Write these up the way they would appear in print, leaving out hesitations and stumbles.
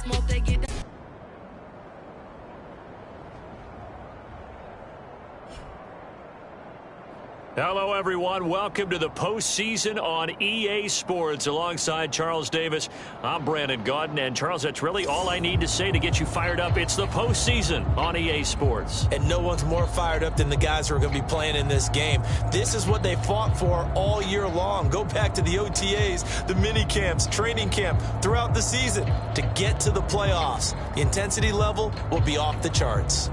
smoke, they get down. Hello, everyone. Welcome to the postseason on EA Sports. Alongside Charles Davis, I'm Brandon Gaudin. And, Charles, that's really all I need to say to get you fired up. It's the postseason on EA Sports. And no one's more fired up than the guys who are going to be playing in this game. This is what they fought for all year long. Go back to the OTAs, the mini camps, training camp, throughout the season to get to the playoffs. The intensity level will be off the charts.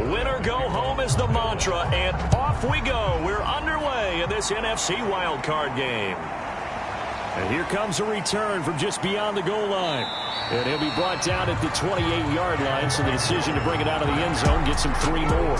Winner go home is the mantra, and off we go. We're underway in this NFC wildcard game. And here comes a return from just beyond the goal line. And he'll be brought down at the 28-yard line, so the decision to bring it out of the end zone gets him 3 more.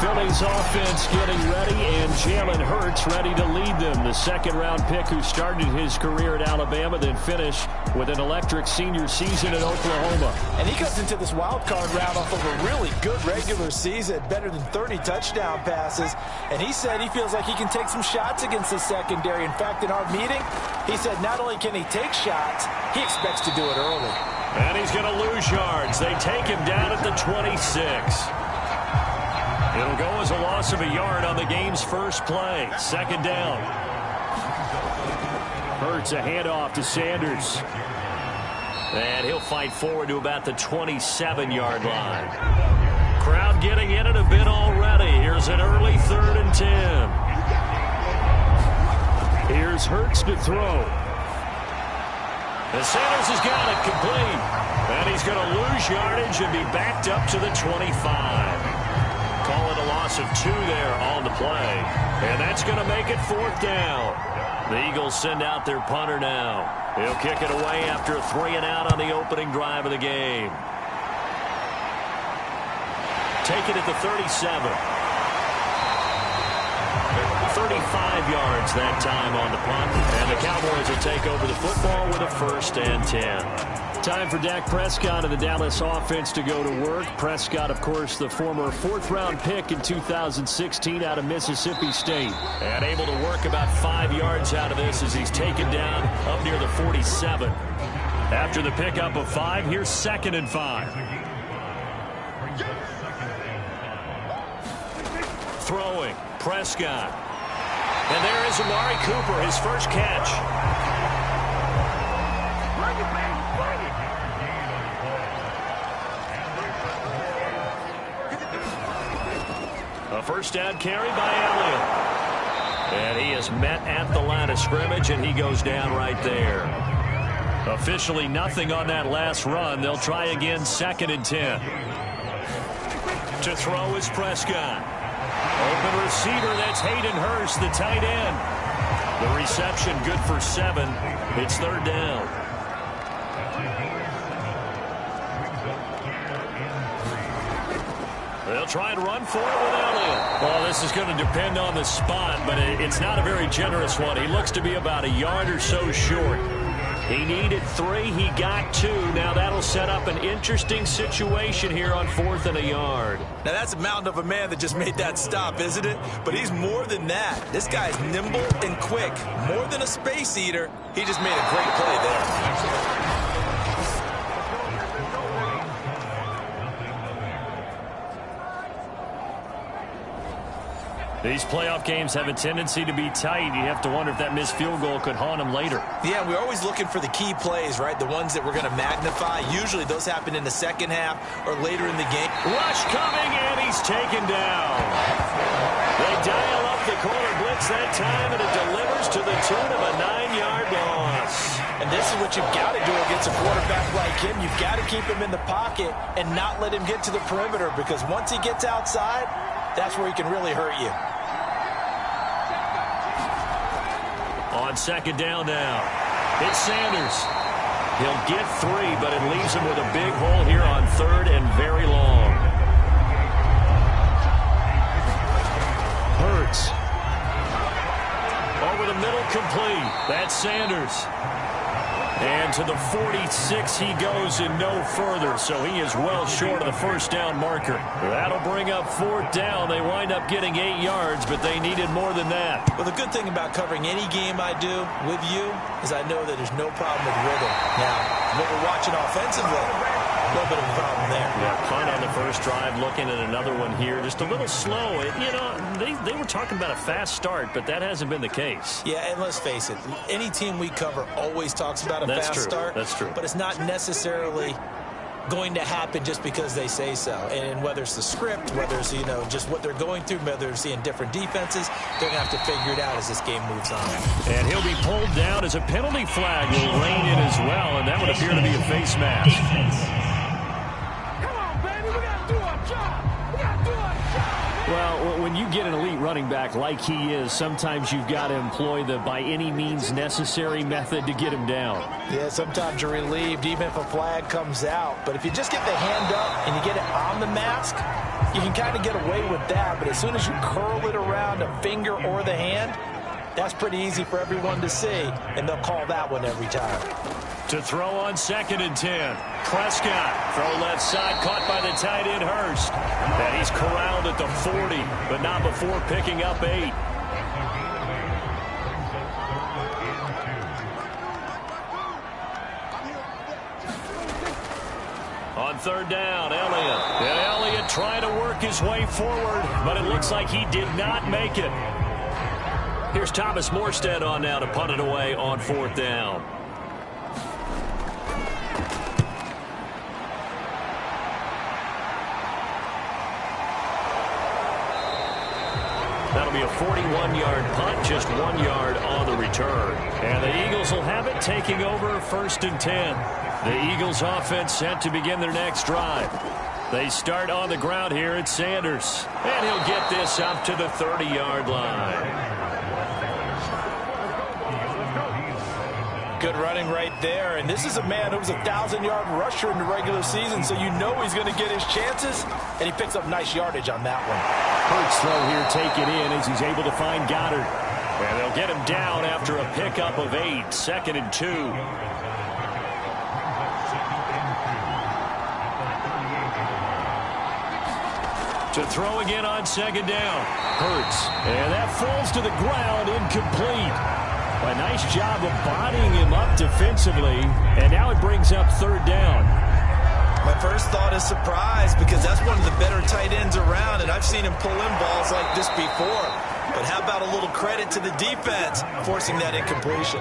Philly's offense getting ready, and Jalen Hurts ready to lead them. The second-round pick who started his career at Alabama, then finished with an electric senior season at Oklahoma. And he comes into this wild card round off of a really good regular season, better than 30 touchdown passes. And he said he feels like he can take some shots against the secondary. In fact, in our meeting, he said not only can he take shots, he expects to do it early. And he's going to lose yards. They take him down at the 26. It'll go as a loss of a yard on the game's first play. Second down. Hurts a handoff to Sanders. And he'll fight forward to about the 27-yard line. Crowd getting in it a bit already. Here's an early 3rd and 10. Here's Hurts to throw. And Sanders has got it complete. And he's going to lose yardage and be backed up to the 25. Call it a loss of 2 there on the play. And that's going to make it 4th down. The Eagles send out their punter now. He'll kick it away after a 3-and-out on the opening drive of the game. Take it at the 37. 35 yards that time on the punt. And the Cowboys will take over the football with a 1st and 10. Time for Dak Prescott and the Dallas offense to go to work. Prescott, of course, the former 4th-round pick in 2016 out of Mississippi State. And able to work about 5 yards out of this as he's taken down up near the 47. After the pickup of 5, here's 2nd and 5. Throwing, Prescott. And there is Amari Cooper, his first catch. A first down carry by Elliott. And he is met at the line of scrimmage, and he goes down right there. Officially nothing on that last run. They'll try again, 2nd and 10. To throw is Prescott. Open receiver, that's Hayden Hurst, the tight end. The reception good for 7. It's 3rd down. They'll try and run for it with Elliott. Well, this is going to depend on the spot, but it's not a very generous one. He looks to be about a yard or so short. He needed 3. He got 2. Now that'll set up an interesting situation here on 4th and a yard. Now that's a mountain of a man that just made that stop, isn't it? But he's more than that. This guy's nimble and quick. More than a space eater. He just made a great play there. These playoff games have a tendency to be tight. You have to wonder if that missed field goal could haunt him later. Yeah, we're always looking for the key plays, right? The ones that we're going to magnify. Usually those happen in the second half or later in the game. Rush coming, and he's taken down. They dial up the corner blitz that time, and it delivers to the tune of a 9-yard loss. And this is what you've got to do against a quarterback like him. You've got to keep him in the pocket and not let him get to the perimeter, because once he gets outside, that's where he can really hurt you. On On second down now, it's Sanders. He'll get 3, but it leaves him with a big hole here on 3rd and very long. Hurts. Over the middle, complete. That's Sanders. And to the 46 he goes and no further, so he is well short of the first down marker. That'll bring up 4th down. They wind up getting 8 yards, but they needed more than that. Well, the good thing about covering any game I do with you is I know that there's no problem with rhythm. Now, what we're watching offensively, a little bit of a problem there. Yeah, punt on the first drive, looking at another one here. Just a little slow. They were talking about a fast start, but that hasn't been the case. Yeah, and let's face it, any team we cover always talks about a fast start. That's true. But it's not necessarily going to happen just because they say so. And whether it's the script, whether it's, just what they're going through, whether they're seeing different defenses, they're going to have to figure it out as this game moves on. And he'll be pulled down as a penalty flag will rein in as well, and that would appear to be a face mask. Well, when you get an elite running back like he is, sometimes you've got to employ the by any means necessary method to get him down. Yeah, sometimes you're relieved even if a flag comes out. But if you just get the hand up and you get it on the mask, you can kind of get away with that. But as soon as you curl it around a finger or the hand, that's pretty easy for everyone to see, and they'll call that one every time. To throw on 2nd and 10. Prescott, throw left side, caught by the tight end Hurst. And he's corralled at the 40, but not before picking up 8. On 3rd down, Elliott. And Elliott trying to work his way forward, but it looks like he did not make it. Here's Thomas Morstead on now to punt it away on 4th down. That'll be a 41-yard punt, just 1 yard on the return. And the Eagles will have it, taking over 1st and 10. The Eagles offense set to begin their next drive. They start on the ground here at Sanders. And he'll get this up to the 30-yard line. Good running right there, and this is a man who was a 1,000-yard rusher in the regular season, so you know he's going to get his chances, and he picks up nice yardage on that one. Hurts throw here, take it in as he's able to find Goddard. And they'll get him down after a pickup of 8, 2nd and 2. To throw again on 2nd down. Hurts, and that falls to the ground, incomplete. A nice job of bodying him up defensively, and now it brings up 3rd down. My first thought is surprise, because that's one of the better tight ends around, and I've seen him pull in balls like this before. But how about a little credit to the defense forcing that incompletion?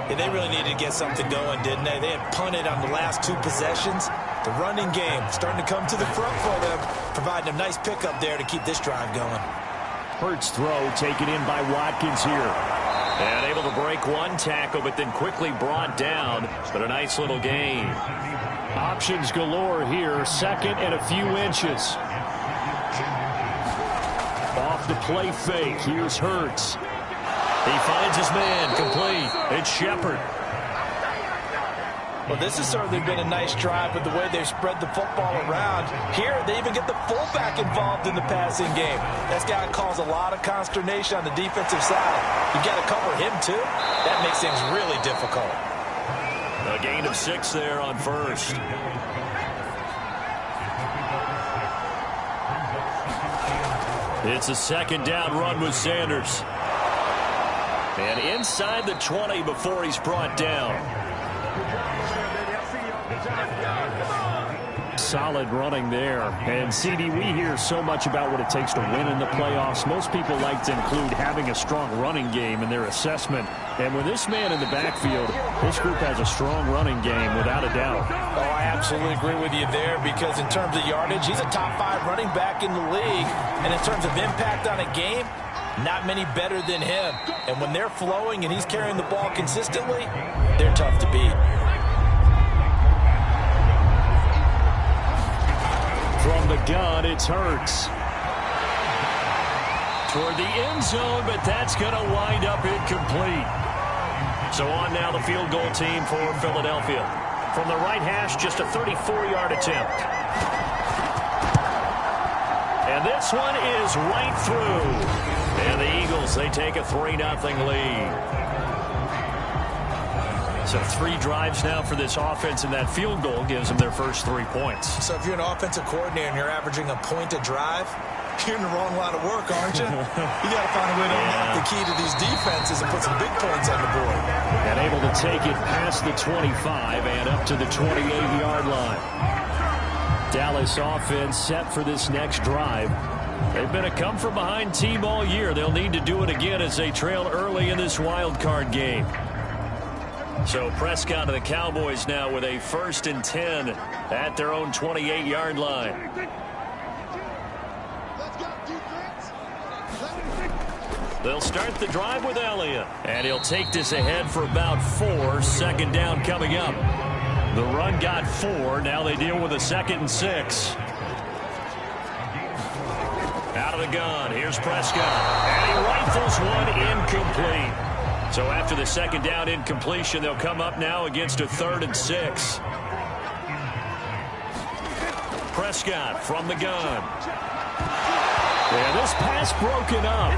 Yeah, they really needed to get something going, didn't they? They had punted on the last 2 possessions. The running game starting to come to the front for them, providing a nice pickup there to keep this drive going. Hurts throw taken in by Watkins here. And able to break 1 tackle, but then quickly brought down. But a nice little gain. Options galore here. 2nd and a few inches. Off the play fake. Here's Hurts. He finds his man. Complete. It's Shepard. Well, this has certainly been a nice drive with the way they've spread the football around. Here, they even get the fullback involved in the passing game. That's got to cause a lot of consternation on the defensive side. You've got to cover him, too. That makes things really difficult. A gain of 6 there on 1st. It's a 2nd down run with Sanders. And inside the 20 before he's brought down. Solid running there. And, CD, we hear so much about what it takes to win in the playoffs. Most people like to include having a strong running game in their assessment. And with this man in the backfield, this group has a strong running game without a doubt. Oh, I absolutely agree with you there, because in terms of yardage, he's a top 5 running back in the league. And in terms of impact on a game, not many better than him. And when they're flowing and he's carrying the ball consistently, they're tough to beat. From the gun, it's Hurts. toward the end zone, but that's going to wind up incomplete. So on now the field goal team for Philadelphia. From the right hash, just a 34-yard attempt. And this one is right through. And the Eagles, they take a 3-0 lead. So 3 drives now for this offense, and that field goal gives them their first 3 points. So if you're an offensive coordinator and you're averaging a point a drive, you're in the wrong line of work, aren't you? You got to find a way to unlock the key to these defenses and put some big points on the board. And able to take it past the 25 and up to the 28-yard line. Dallas offense set for this next drive. They've been a come-from-behind team all year. They'll need to do it again as they trail early in this wild card game. So Prescott of the Cowboys now with a 1st and 10 at their own 28-yard line. They'll start the drive with Elliott. And he'll take this ahead for about 4. 2nd down coming up. The run got 4. Now they deal with a 2nd and 6. Out of the gun. Here's Prescott. And he rifles one incomplete. So after the 2nd down incompletion, they'll come up now against a 3rd and 6. Prescott from the gun. Yeah, this pass broken up.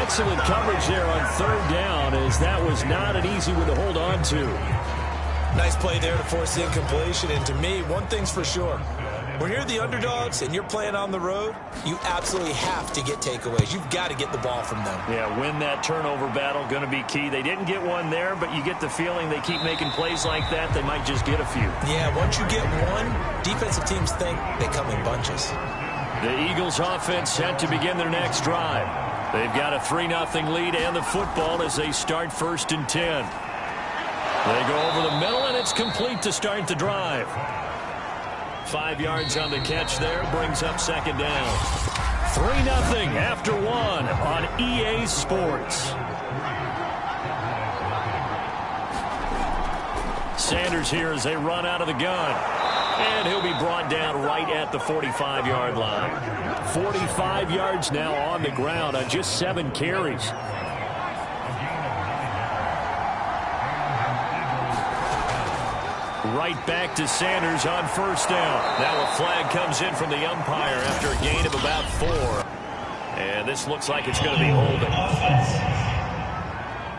Excellent coverage there on 3rd down, as that was not an easy one to hold on to. Nice play there to force the incompletion. And to me, one thing's for sure. When you're the underdogs and you're playing on the road, you absolutely have to get takeaways. You've got to get the ball from them. Yeah, win that turnover battle, going to be key. They didn't get one there, but you get the feeling they keep making plays like that, they might just get a few. Yeah, once you get one, defensive teams think they come in bunches. The Eagles offense set to begin their next drive. They've got a 3-0 lead and the football as they start 1st and 10. They go over the middle, and it's complete to start the drive. 5 yards on the catch there, brings up 2nd down. 3-0 after 1 on EA Sports. Sanders here as they run out of the gun. And he'll be brought down right at the 45-yard line. 45 yards now on the ground on just 7 carries. Right back to Sanders on 1st down. Now a flag comes in from the umpire after a gain of about 4. And this looks like it's going to be holding.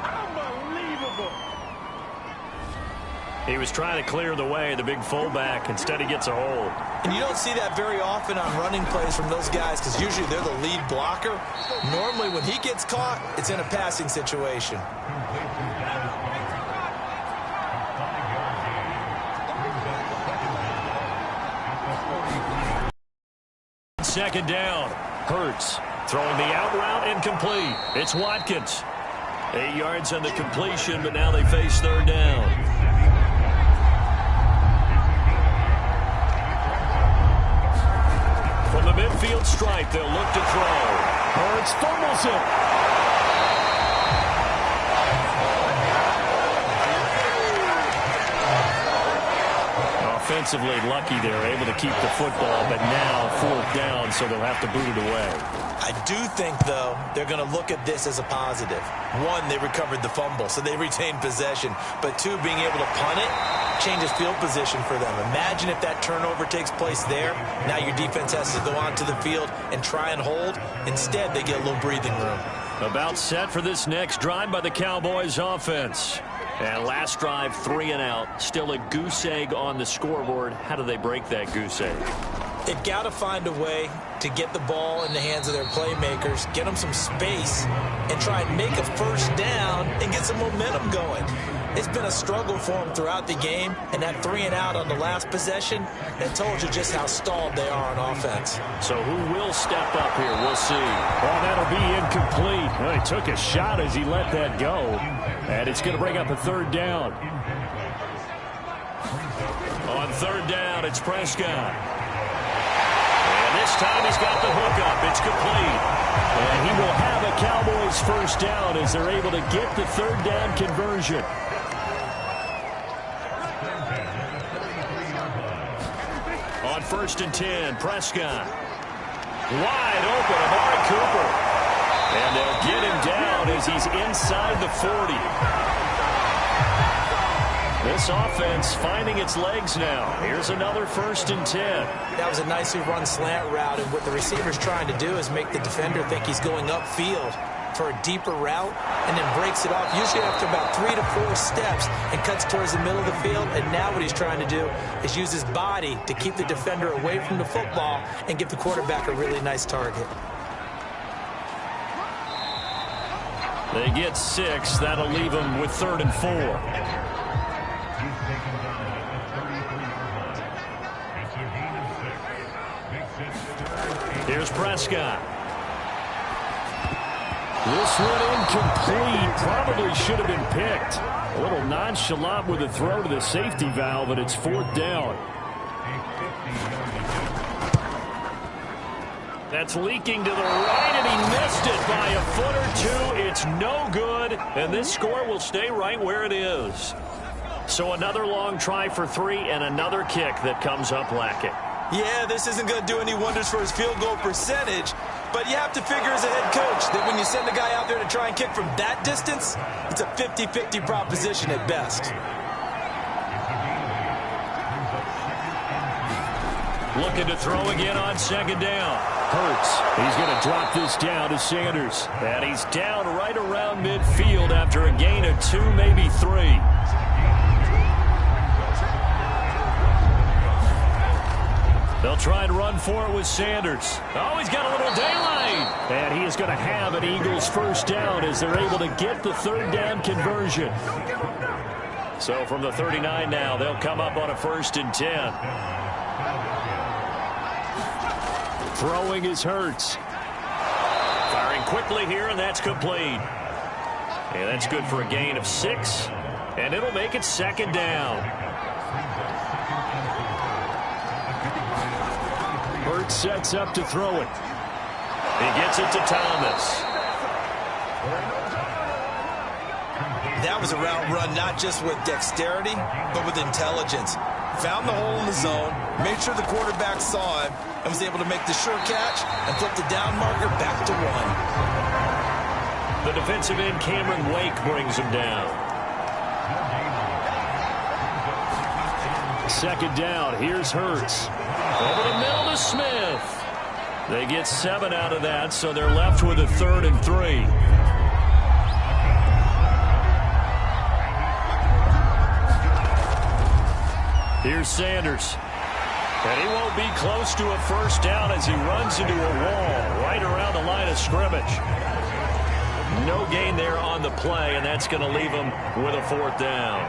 Unbelievable. He was trying to clear the way, the big fullback. Instead, he gets a hold. And you don't see that very often on running plays from those guys because usually they're the lead blocker. Normally, when he gets caught, it's in a passing situation. 2nd down. Hurts throwing the out route incomplete. It's Watkins. 8 yards on the completion, but now they face 3rd down. From the midfield stripe, they'll look to throw. Hurts fumbles it. Offensively lucky they're able to keep the football, but now 4th down, so they'll have to boot it away. I do think, though, they're going to look at this as a positive. 1, they recovered the fumble, so they retained possession. But 2, being able to punt it changes field position for them. Imagine if that turnover takes place there. Now your defense has to go onto the field and try and hold. Instead, they get a little breathing room. About set for this next drive by the Cowboys offense. And last drive, 3 and out. Still a goose egg on the scoreboard. How do they break that goose egg? They've got to find a way to get the ball in the hands of their playmakers, get them some space, and try and make a 1st down and get some momentum going. It's been a struggle for them throughout the game, and that 3 and out on the last possession, that told you just how stalled they are on offense. So who will step up here? We'll see. Well, that'll be incomplete. Well, he took a shot as he let that go, and it's going to bring up a 3rd down. On 3rd down, it's Prescott. And this time he's got the hook up. It's complete. And he will have a Cowboys 1st down as they're able to get the 3rd down conversion. On 1st and 10, Prescott. Wide open, Amari Cooper. And they'll get him down as he's inside the 40. This offense finding its legs now. Here's another 1st and 10. That was a nicely run slant route, and what the receiver's trying to do is make the defender think he's going upfield for a deeper route, and then breaks it off, usually after about 3 to 4 steps, and cuts towards the middle of the field. And now what he's trying to do is use his body to keep the defender away from the football and give the quarterback a really nice target. They get 6. That'll leave them with 3rd and 4. Here's Prescott. This one incomplete. Probably should have been picked. A little nonchalant with a throw to the safety valve, and it's 4th down. That's leaking to the right, and he missed it by a foot or 2. It's no good, and this score will stay right where it is. So another long try for 3 and another kick that comes up lacking. Yeah, this isn't going to do any wonders for his field goal percentage, but you have to figure as a head coach that when you send a guy out there to try and kick from that distance, it's a 50-50 proposition at best. Looking to throw again on 2nd down. Hurts. He's going to drop this down to Sanders. And he's down right around midfield after a gain of 2, maybe 3. They'll try and run for it with Sanders. Oh, he's got a little daylight. And he is going to have an Eagles 1st down as they're able to get the 3rd down conversion. So from the 39 now, they'll come up on a 1st and 10. Throwing is Hurts. Firing quickly here, and that's complete. And that's good for a gain of 6. And it'll make it 2nd down. Hurts sets up to throw it. He gets it to Thomas. That was a route run not just with dexterity, but with intelligence. Found the hole in the zone, made sure the quarterback saw him, and was able to make the sure catch and flip the down marker back to 1. The defensive end, Cameron Wake, brings him down. 2nd down. Here's Hurts. Over the middle to Smith. They get 7 out of that, so they're left with a 3rd and 3. Here's Sanders. And he won't be close to a 1st down as he runs into a wall right around the line of scrimmage. No gain there on the play, and that's going to leave him with a 4th down.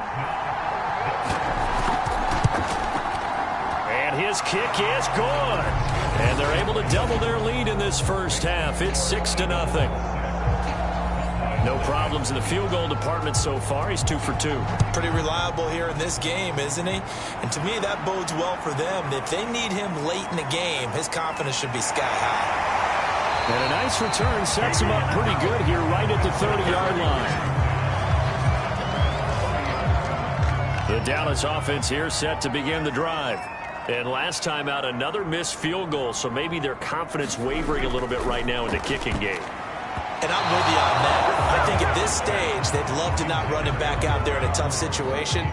And his kick is good. And they're able to double their lead in this 1st half. It's 6-0. No problems in the field goal department so far. He's 2 for 2. Pretty reliable here in this game, isn't he? And to me, that bodes well for them. If they need him late in the game, his confidence should be sky high. And a nice return sets him up pretty good here right at the 30-yard line. The Dallas offense here set to begin the drive. And last time out, another missed field goal, so maybe their confidence wavering a little bit right now in the kicking game. And I'm with you on that. I think at this stage, they'd love to not run him back out there in a tough situation.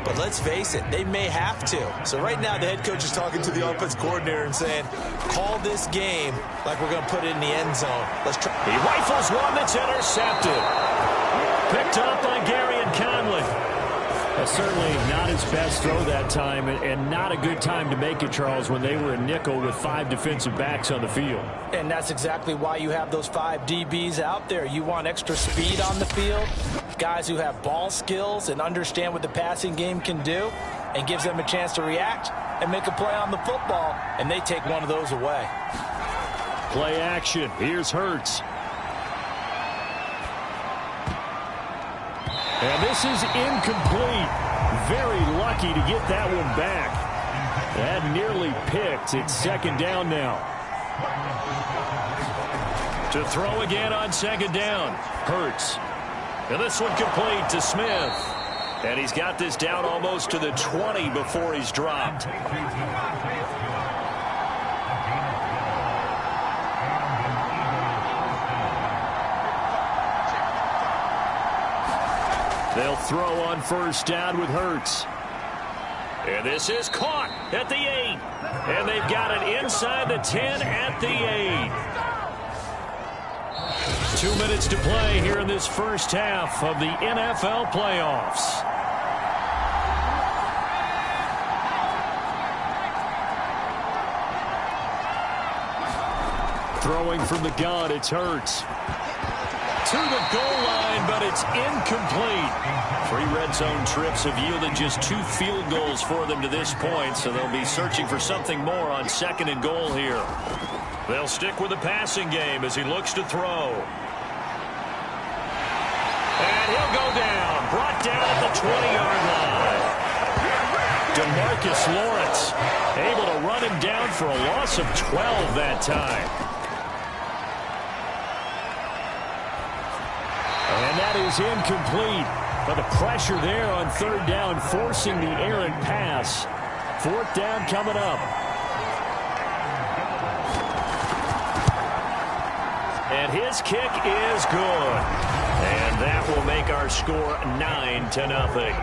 But let's face it, they may have to. So right now, the head coach is talking to the offense coordinator and saying, call this game like we're going to put it in the end zone. Let's try. He rifles one that's intercepted. Picked up by Gary and Conley. Certainly not his best throw that time, and not a good time to make it, Charles, when they were a nickel with 5 defensive backs on the field. And that's exactly why you have those 5 DBs out there. You want extra speed on the field, guys who have ball skills and understand what the passing game can do, and gives them a chance to react and make a play on the football, and they take one of those away. Play action. Here's Hurts. And this is incomplete. Very lucky to get that one back. That nearly picked. It's 2nd down now. To throw again on 2nd down. Hurts. And this one complete to Smith. And he's got this down almost to the 20 before he's dropped. They'll throw on first down with Hurts. And this is caught at the 8. And they've got it inside the 10 at the 8. 2 minutes to play here in this first half of the NFL playoffs. Throwing from the gun, it's Hurts. To the goal line, but it's incomplete. 3 red zone trips have yielded just 2 field goals for them to this point, so they'll be searching for something more on 2nd and goal here. They'll stick with the passing game as he looks to throw. And he'll go down, brought down at the 20-yard line. DeMarcus Lawrence able to run him down for a loss of 12 that time. And that is incomplete. But the pressure there on 3rd down, forcing the errant pass. 4th down coming up. And his kick is good. And that will make our score 9-0.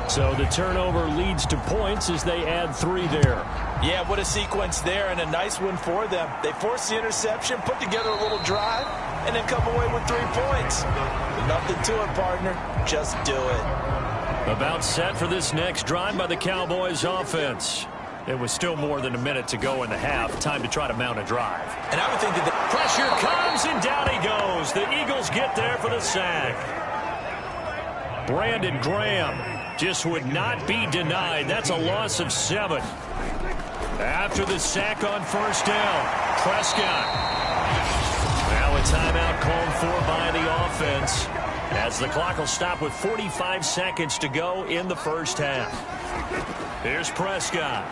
So the turnover leads to points as they add 3 there. Yeah, what a sequence there, and a nice one for them. They forced the interception, put together a little drive, and then come away with 3 points. Nothing to it, partner. Just do it. About set for this next drive by the Cowboys offense. It was still more than a minute to go in the half. Time to try to mount a drive. And I would think that the pressure comes, and down he goes. The Eagles get there for the sack. Brandon Graham just would not be denied. That's a loss of 7. After the sack on first down, Prescott. Now a timeout called for by the offense, as the clock will stop with 45 seconds to go in the first half. Here's Prescott.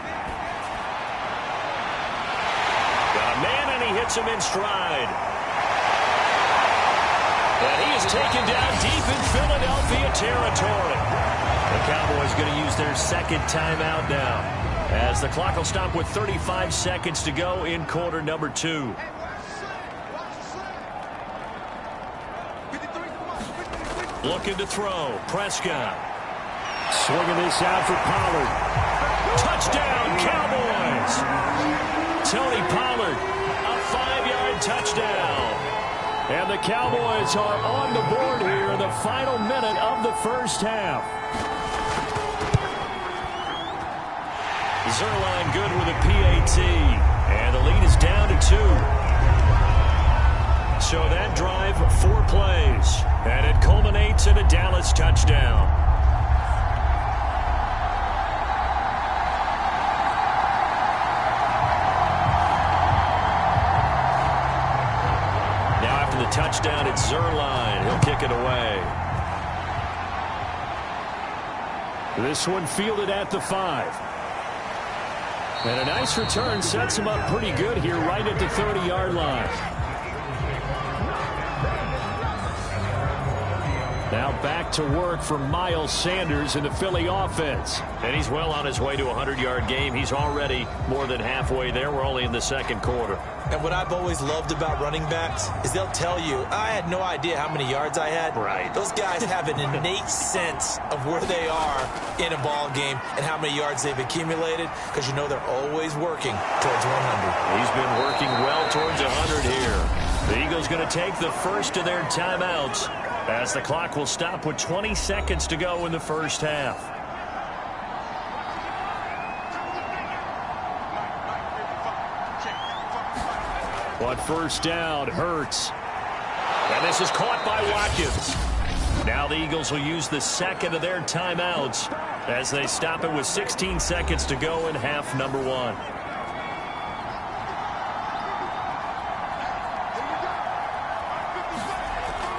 Got a man, and he hits him in stride. And he is taken down deep in Philadelphia territory. The Cowboys going to use their 2nd timeout now, as the clock will stop with 35 seconds to go in quarter number 2. Looking to throw. Prescott. Swinging this out for Pollard. Touchdown, Cowboys! Tony Pollard, a 5-yard touchdown. And the Cowboys are on the board here in the final minute of the first half. Zerline good with a PAT. And the lead is down to 2. So that drive, 4 plays. And it culminates in a Dallas touchdown. Now after the touchdown, it's Zerline. He'll kick it away. This one fielded at the 5. And a nice return sets him up pretty good here right at the 30-yard line. Now back to work for Miles Sanders in the Philly offense. And he's well on his way to a 100-yard game. He's already more than halfway there. We're only in the 2nd quarter. And what I've always loved about running backs is they'll tell you, I had no idea how many yards I had. Right. Those guys have an innate sense of where they are in a ball game and how many yards they've accumulated, because you know they're always working towards 100. He's been working well towards 100 here. The Eagles going to take the first of their timeouts, as the clock will stop with 20 seconds to go in the first half. On first down, Hurts. And this is caught by Watkins. Now the Eagles will use the 2nd of their timeouts as they stop it with 16 seconds to go in half number 1.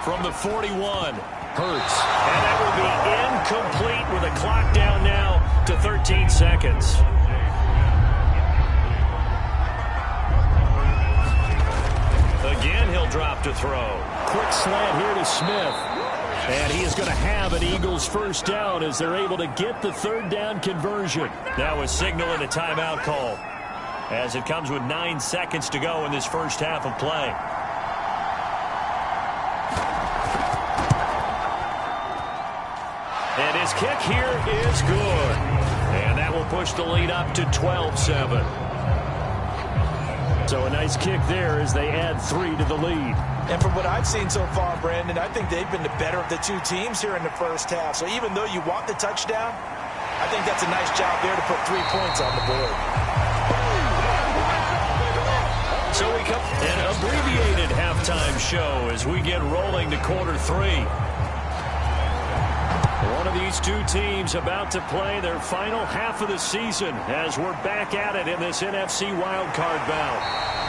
From the 41, Hurts. And that will be incomplete with a clock down now to 13 seconds. Again, he'll drop to throw. Quick slant here to Smith. And he is going to have an Eagles first down as they're able to get the 3rd down conversion. Now a signal and a timeout call, as it comes with 9 seconds to go in this first half of play. And his kick here is good. And that will push the lead up to 12-7. So a nice kick there as they add 3 to the lead. And from what I've seen so far, Brandon, I think they've been the better of the two teams here in the first half. So even though you want the touchdown, I think that's a nice job there to put 3 points on the board. So we come an abbreviated halftime show as we get rolling to quarter 3. One of these two teams about to play their final half of the season as we're back at it in this NFC wildcard bout.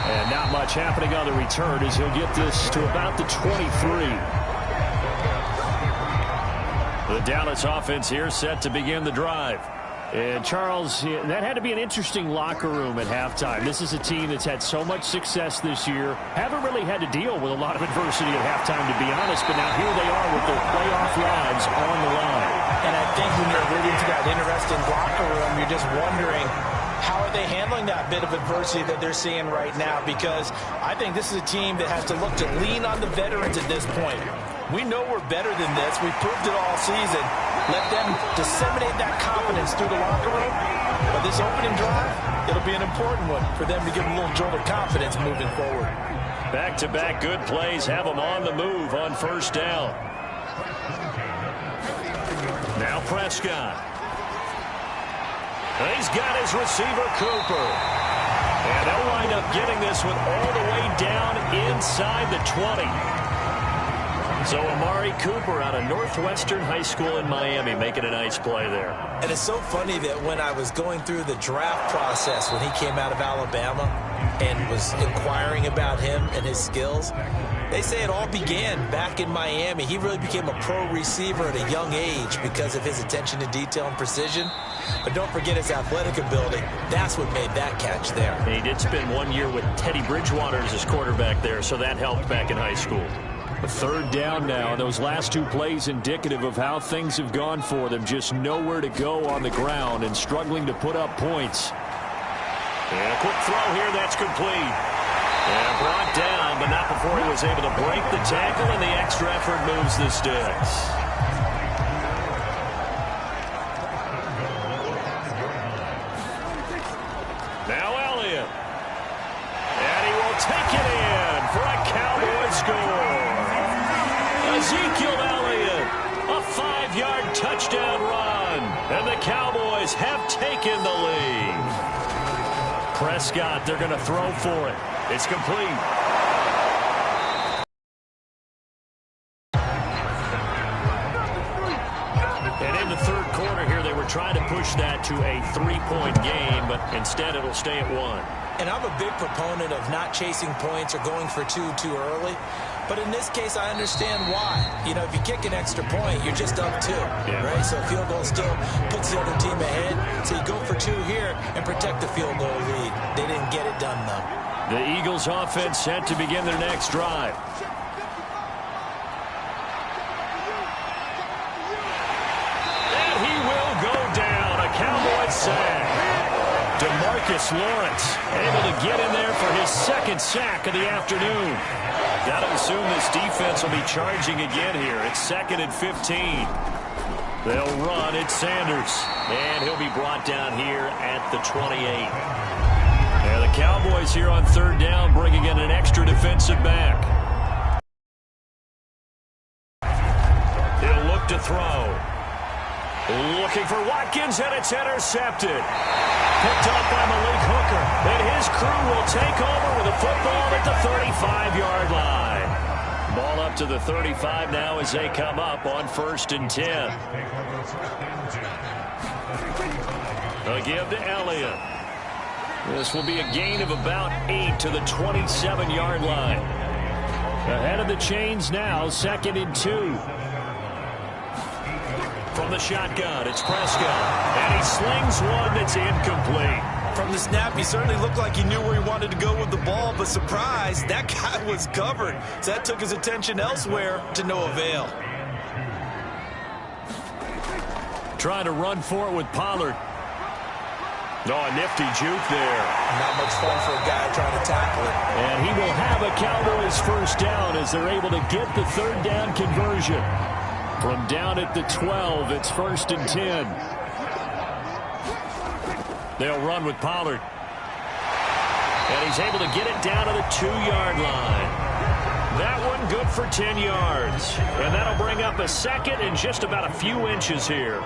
And not much happening on the return as he'll get this to about the 23. The Dallas offense here set to begin the drive. And Charles, that had to be an interesting locker room at halftime. This is a team that's had so much success this year. Haven't really had to deal with a lot of adversity at halftime, to be honest. But now here they are with their playoff lives on the line. And I think when you're alluding to that interesting locker room, you're just wondering, how are they handling that bit of adversity that they're seeing right now? Because I think this is a team that has to look to lean on the veterans at this point. We know we're better than this. We've proved it all season. Let them disseminate that confidence through the locker room. But this opening drive, it'll be an important one for them to give a little jolt of confidence moving forward. Back-to-back good plays have them on the move on first down. Now Prescott. He's got his receiver, Cooper. And they'll wind up getting this one all the way down inside the 20. So Amari Cooper out of Northwestern High School in Miami making a nice play there. And it's so funny that when I was going through the draft process when he came out of Alabama and was inquiring about him and his skills, they say it all began back in Miami. He really became a pro receiver at a young age because of his attention to detail and precision. But don't forget his athletic ability. That's what made that catch there. And he did spend 1 year with Teddy Bridgewater as his quarterback there, so that helped back in high school. A third down now. Those last two plays indicative of how things have gone for them. Just nowhere to go on the ground and struggling to put up points. And a quick throw here. That's complete. And brought down, but not before he was able to break the tackle, and the extra effort moves the sticks. Now Elliott. And he will take it in for a Cowboy score. Ezekiel Elliott, a 5-yard touchdown run, and the Cowboys have taken the lead. Prescott, they're going to throw for it. It's complete. And in the third quarter here, they were trying to push that to a 3-point game, but instead it'll stay at 1. And I'm a big proponent of not chasing points or going for two too early. But in this case, I understand why. You know, if you kick an extra point, you're just up 2, right? So a field goal still puts the other team ahead. So you go for 2 here and protect the field goal lead. They didn't get it done, though. The Eagles offense set to begin their next drive. And he will go down. A Cowboys sack. DeMarcus Lawrence able to get in there for his second sack of the afternoon. Got to assume this defense will be charging again here. It's 2nd and 15. They'll run. It's Sanders. And he'll be brought down here at the 28. And the Cowboys here on third down bringing in an extra defensive back. He'll look to throw. Looking for Watkins, and it's intercepted. Picked up by Malik Hooker. And his crew will take over with a football at the 35-yard line. Ball up to the 35 now as they come up on 1st and 10. A give to Elliott. This will be a gain of about 8 to the 27-yard line. Ahead of the chains now, 2nd and 2. From the shotgun, it's Prescott. And he slings one that's incomplete. From the snap, he certainly looked like he knew where he wanted to go with the ball, but surprise, that guy was covered. So that took his attention elsewhere to no avail. Trying to run for it with Pollard. Oh, a nifty juke there. Not much fun for a guy trying to tackle it. And he will have a Cowboys first down as they're able to get the third down conversion. From down at the 12, it's 1st and 10. They'll run with Pollard. And he's able to get it down to the 2-yard line. That one good for 10 yards. And that'll bring up a second and just about a few inches here.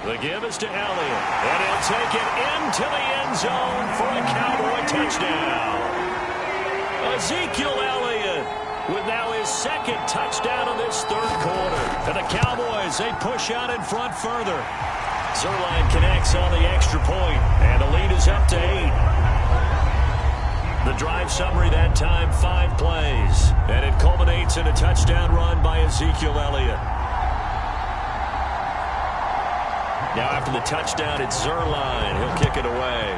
The give is to Elliott. And he'll take it into the end zone for a Cowboy touchdown. Ezekiel Elliott with now his 2nd touchdown of this 3rd quarter. And the Cowboys, they push out in front further. Zerline connects on the extra point, and the lead is up to 8. The drive summary that time, 5 plays. And it culminates in a touchdown run by Ezekiel Elliott. Now after the touchdown, it's Zerline. He'll kick it away.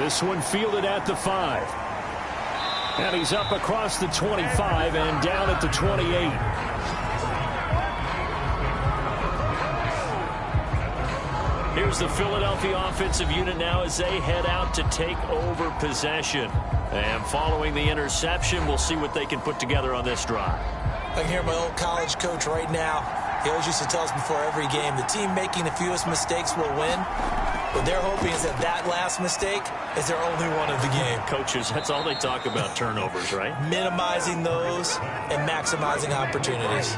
This one fielded at the 5. And he's up across the 25 and down at the 28. Here's the Philadelphia offensive unit now as they head out to take over possession. And following the interception, we'll see what they can put together on this drive. I can hear my old college coach right now. He always used to tell us before every game, the team making the fewest mistakes will win. What they're hoping is that that last mistake is their only one of the game. Coaches, that's all they talk about, turnovers, right? Minimizing those and maximizing opportunities.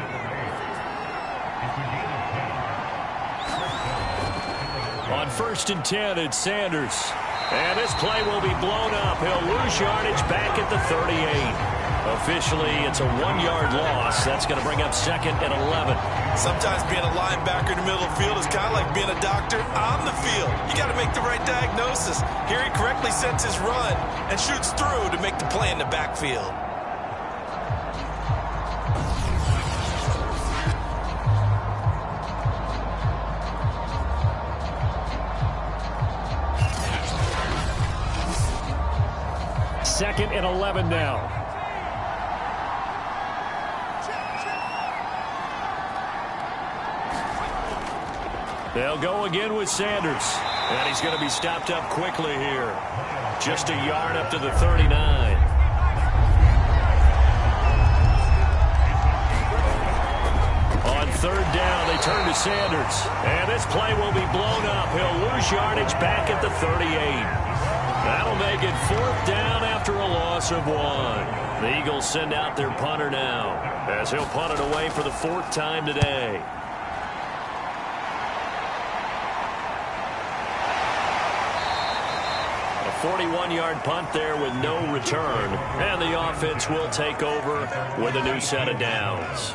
On 1st and 10, it's Sanders. And this play will be blown up. He'll lose yardage back at the 38. Officially, it's a 1-yard loss. That's going to bring up 2nd and 11. Sometimes being a linebacker in the middle of the field is kind of like being a doctor on the field. You got to make the right diagnosis. Here he correctly sets his run and shoots through to make the play in the backfield. Second and 11 now. They'll go again with Sanders. And he's going to be stopped up quickly here. Just a yard up to the 39. On 3rd down, they turn to Sanders. And this play will be blown up. He'll lose yardage back at the 38. That'll make it 4th down after a loss of 1. The Eagles send out their punter now, as he'll punt it away for the 4th time today. A 41-yard punt there with no return, and the offense will take over with a new set of downs.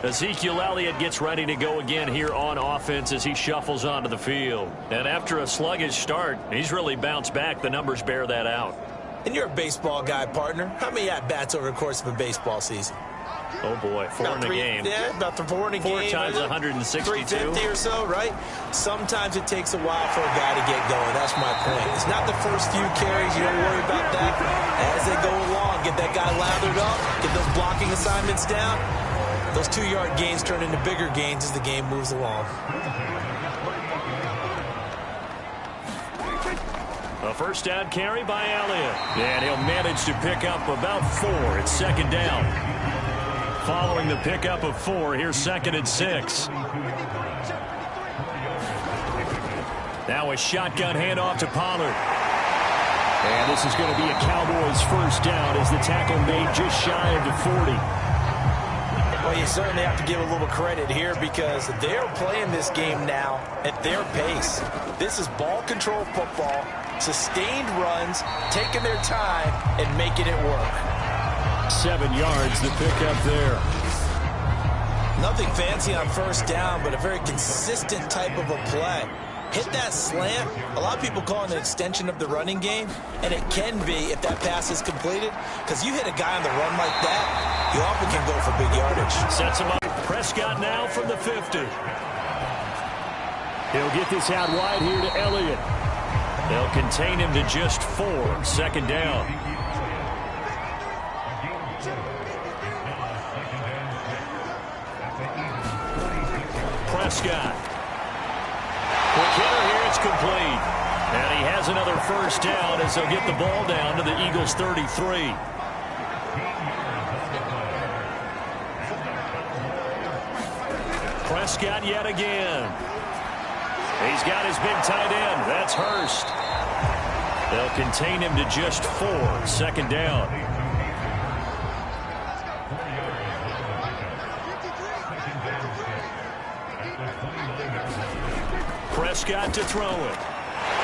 Ezekiel Elliott gets ready to go again here on offense as he shuffles onto the field. And after a sluggish start, he's really bounced back. The numbers bear that out. And you're a baseball guy, partner. How many at-bats over the course of a baseball season? Oh, boy, 4 in a game. Yeah, about 4 in a game. 4 times 162. 350 or so, right? Sometimes it takes a while for a guy to get going. That's my point. It's not the first few carries. You don't worry about that. As they go along, get that guy lathered up, get those blocking assignments down. Those 2-yard gains turn into bigger gains as the game moves along. A 1st down carry by Elliott. And he'll manage to pick up about 4. It's 2nd down. Following the pickup of 4, here's 2nd and 6. Now a shotgun handoff to Pollard. And this is going to be a Cowboys 1st down as the tackle made just shy of the 40. Well, you certainly have to give a little credit here because they're playing this game now at their pace. This is ball control football, sustained runs, taking their time, and making it work. 7 yards to pick up there. Nothing fancy on 1st down, but a very consistent type of a play. Hit that slant. A lot of people call it an extension of the running game, and it can be if that pass is completed, because you hit a guy on the run like that, you often can go for big yardage. Sets him up. Prescott now from the 50. He'll get this out wide here to Elliott. They'll contain him to just 4. 2nd down. Prescott. Quick hitter here, it's complete. And he has another first down as they'll get the ball down to the Eagles' 33. Prescott yet again. He's got his big tight end. That's Hurst. They'll contain him to just 4. Second down. Prescott to throw it.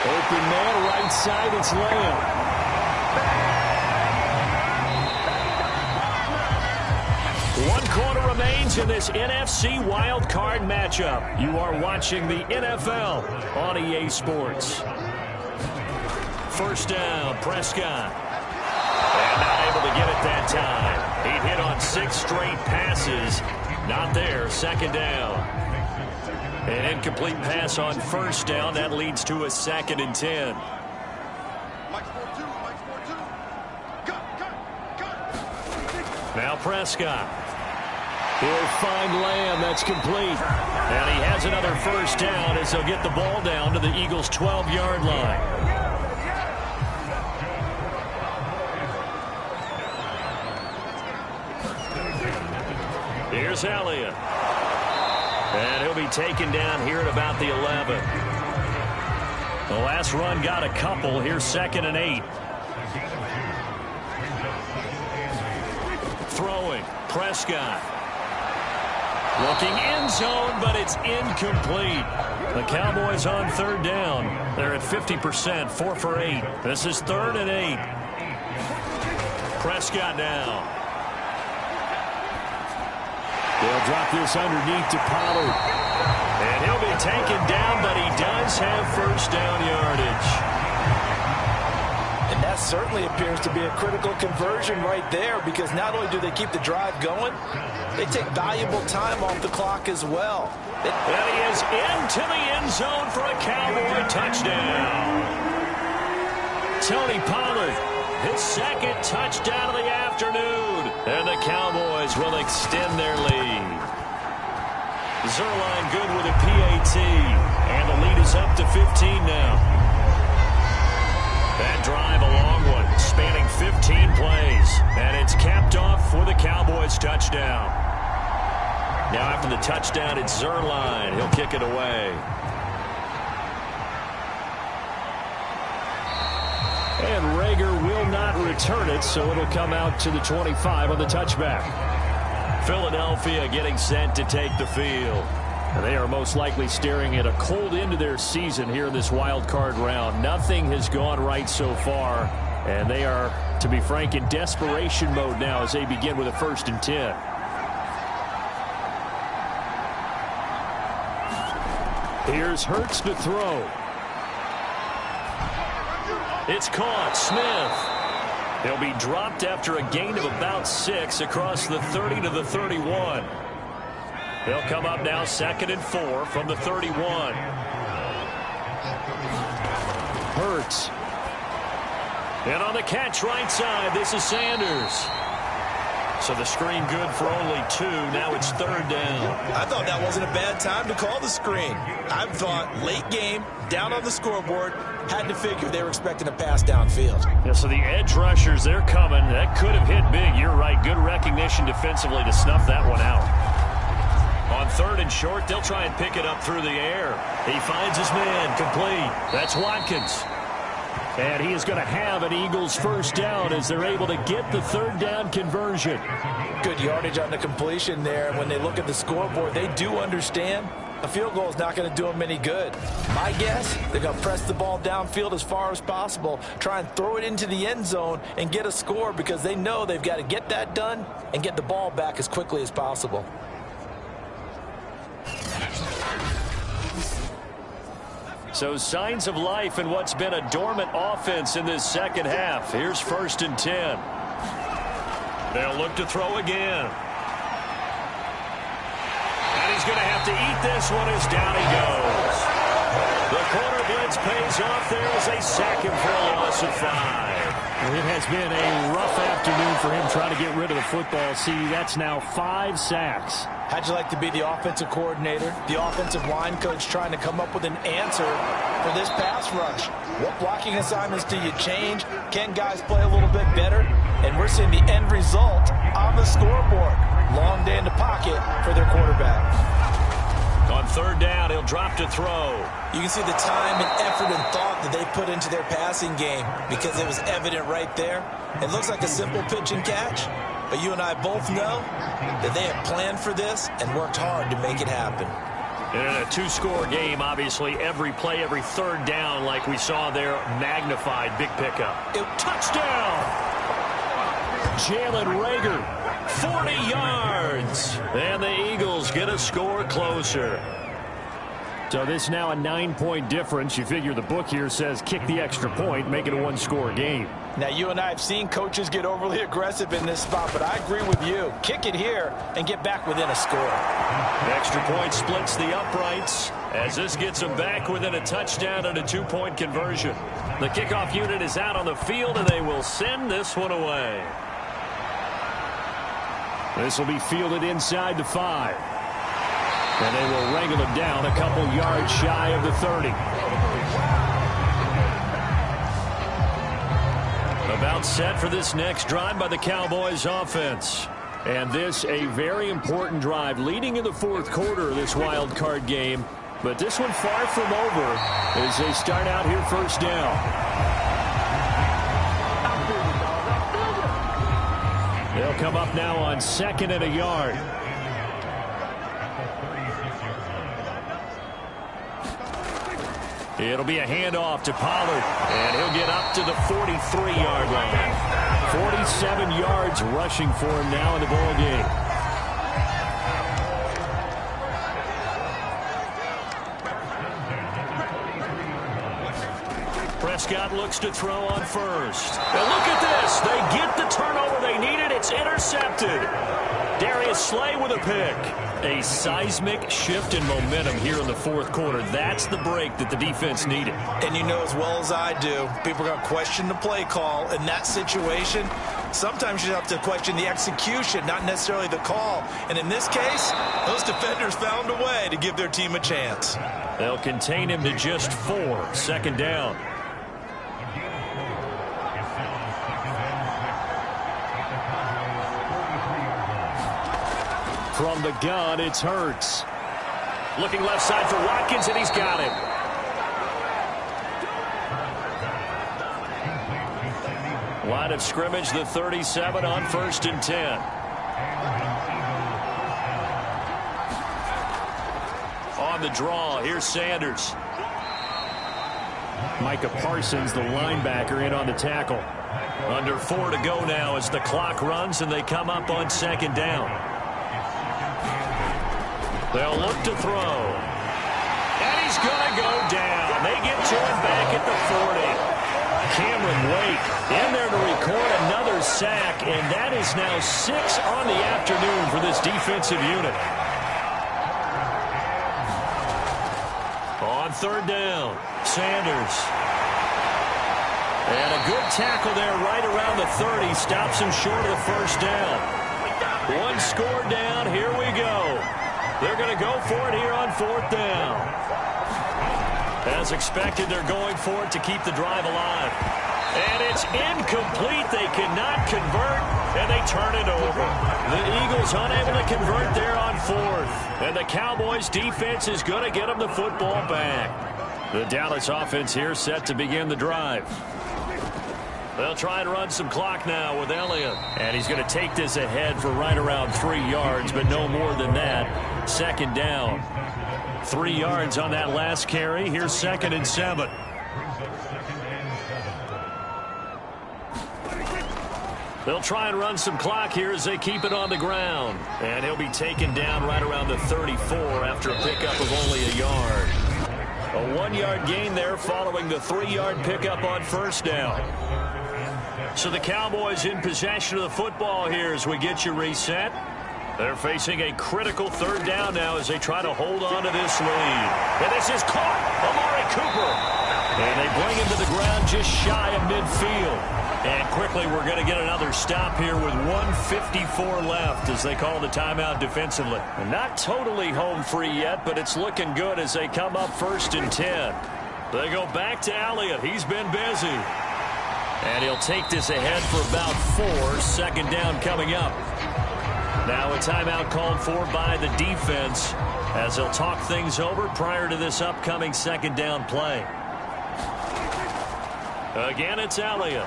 Open man, right side, it's Lamb. One quarter remains in this NFC Wild Card matchup. You are watching the NFL on EA Sports. First down, Prescott. And not able to get it that time. He hit on 6 straight passes. Not there, second down. An incomplete pass on first down. That leads to a 2nd and 10. Now Prescott. He'll find Lamb. That's complete. And he has another first down as they'll get the ball down to the Eagles' 12-yard line. Here's Elliott. And he'll be taken down here at about the 11. The last run got a couple. Here's 2nd and 8. Throwing. Prescott. Looking end zone, but it's incomplete. The Cowboys on 3rd down. They're at 50%, 4 for 8. This is 3rd and 8. Prescott now. They'll drop this underneath to Pollard. And he'll be taken down, but he does have first down yardage. And that certainly appears to be a critical conversion right there, because not only do they keep the drive going, they take valuable time off the clock as well. And he is into the end zone for a Cowboy touchdown. Tony Pollard, his 2nd touchdown of the afternoon. And the Cowboys will extend their lead. Zerline good with a PAT. And the lead is up to 15 now. That drive, a long one, spanning 15 plays. And it's capped off with a Cowboys touchdown. Now after the touchdown, it's Zerline. He'll kick it away. And Rager will not return it, so it'll come out to the 25 on the touchback. Philadelphia getting set to take the field. And they are most likely staring at a cold end to their season here in this wild card round. Nothing has gone right so far, and they are, to be frank, in desperation mode now as they begin with a 1st and 10. Here's Hurts to throw. It's caught. Smith. He'll be dropped after a gain of about 6 across the 30 to the 31. They'll come up now 2nd and 4 from the 31. Hurts. And on the catch right side, this is Sanders. So the screen good for only 2. Now it's 3rd down. I thought that wasn't a bad time to call the screen. I thought late game, down on the scoreboard, had to figure they were expecting a pass downfield. Yeah, so the edge rushers, they're coming. That could have hit big. You're right. Good recognition defensively to snuff that one out. On 3rd and short, they'll try and pick it up through the air. He finds his man. Complete. That's Watkins. And he is going to have an Eagles first down as they're able to get the 3rd down conversion. Good yardage on the completion there. When they look at the scoreboard, they do understand a field goal is not going to do them any good. My guess, they're going to press the ball downfield as far as possible, try and throw it into the end zone and get a score, because they know they've got to get that done and get the ball back as quickly as possible. So signs of life in what's been a dormant offense in this 2nd half. Here's 1st and 10. They'll look to throw again. And he's going to have to eat this one as down he goes. The corner blitz defense pays off there as they sack him for a loss of 5. Well, it has been a rough afternoon for him trying to get rid of the football. See, that's now 5 sacks. How'd you like to be the offensive coordinator, the offensive line coach trying to come up with an answer for this pass rush? What blocking assignments do you change? Can guys play a little bit better? And we're seeing the end result on the scoreboard. Long day in the pocket for their quarterback. On third down, he'll drop to throw. You can see the time and effort and thought that they put into their passing game because it was evident right there. It looks like a simple pitch and catch, but you and I both know that they have planned for this and worked hard to make it happen. And in a 2-score game, obviously, every play, every third down, like we saw there, magnified. Big pickup. Touchdown! Jalen Reagor. 40 yards. And the Eagles get a score closer. So this is now a 9-point difference. You figure the book here says kick the extra point, make it a 1-score game. Now, you and I have seen coaches get overly aggressive in this spot, but I agree with you. Kick it here and get back within a score. The extra point splits the uprights as this gets them back within a touchdown and a 2-point conversion. The kickoff unit is out on the field, and they will send this one away. This will be fielded inside the 5. And they will wrangle him down a couple yards shy of the 30. About set for this next drive by the Cowboys offense. And this a very important drive leading in the 4th quarter of this wild card game. But this one far from over as they start out here first down. They'll come up now on 2nd and a yard. It'll be a handoff to Pollard, and he'll get up to the 43-yard line. 47 yards rushing for him now in the ball game. Prescott looks to throw on first. And look at this. They get the turnover they needed. It's intercepted. Darius Slay with a pick. A seismic shift in momentum here in the 4th quarter. That's the break that the defense needed. And you know as well as I do, people are going to question the play call in that situation. Sometimes you have to question the execution, not necessarily the call. And in this case, those defenders found a way to give their team a chance. They'll contain him to just 4. 2nd down. From the gun, it's Hurts. Looking left side for Watkins, and he's got him. Line of scrimmage, the 37 on 1st and 10. On the draw, here's Sanders. Micah Parsons, the linebacker, in on the tackle. Under 4 to go now as the clock runs, and they come up on 2nd down. They'll look to throw. And he's going to go down. They get to him back at the 40. Cameron Wake in there to record another sack, and that is now 6 on the afternoon for this defensive unit. On 3rd down, Sanders. And a good tackle there right around the 30. Stops him short of the 1st down. 1 score down. Here we go. They're going to go for it here on 4th down. As expected, they're going for it to keep the drive alive. And it's incomplete. They cannot convert, and they turn it over. The Eagles unable to convert there on 4th. And the Cowboys defense is going to get them the football back. The Dallas offense here set to begin the drive. They'll try and run some clock now with Elliott. And he's going to take this ahead for right around 3 yards, but no more than that. 2nd down. 3 yards on that last carry. Here's 2nd and 7. They'll try and run some clock here as they keep it on the ground. And he'll be taken down right around the 34 after a pickup of only a yard. A 1-yard gain there following the 3-yard pickup on 1st down. So the Cowboys in possession of the football here as we get you reset. They're facing a critical third down now as they try to hold on to this lead. And this is caught. Amari Cooper. And they bring him to the ground just shy of midfield. And quickly we're going to get another stop here with 1:54 left as they call the timeout defensively. And not totally home free yet, but it's looking good as they come up 1st and 10. They go back to Elliott. He's been busy. And he'll take this ahead for about 4. 2nd down coming up. Now a timeout called for by the defense as they'll talk things over prior to this upcoming 2nd down play. Again, it's Elliott.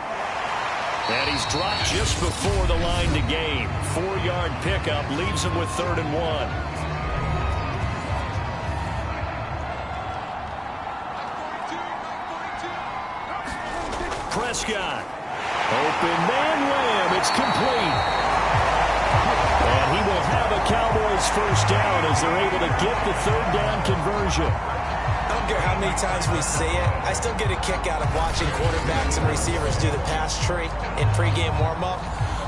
And he's dropped just before the line to gain. 4-yard pickup leaves him with 3rd and 1. Prescott. Open man Lamb. It's complete. And he will have a Cowboys 1st down as they're able to get the 3rd down conversion. I don't care how many times we see it. I still get a kick out of watching quarterbacks and receivers do the pass tree in pregame warm-up.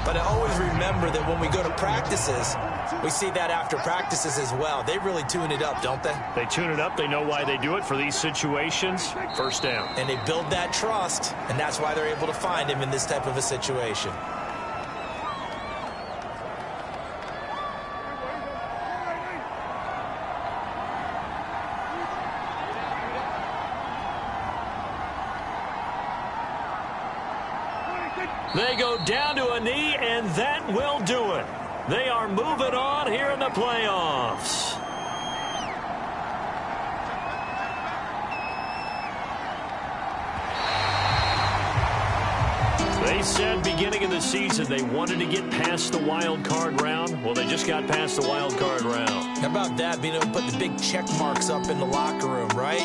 But I always remember that when we go to practices, we see that after practices as well. They really tune it up, don't they? They tune it up. They know why they do it for these situations. 1st down. And they build that trust, and that's why they're able to find him in this type of a situation. They go down to a knee, and that will do it. They are moving on here in the playoffs. They said beginning of the season they wanted to get past the wild card round. Well, they just got past the wild card round. How about that, being able to put the big check marks up in the locker room, right?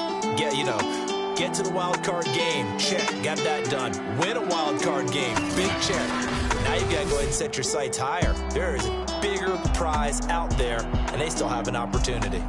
Get to the wild card game. Check. Got that done. Win a wild card game. Big check. Now you've got to go ahead and set your sights higher. There is a bigger prize out there, and they still have an opportunity.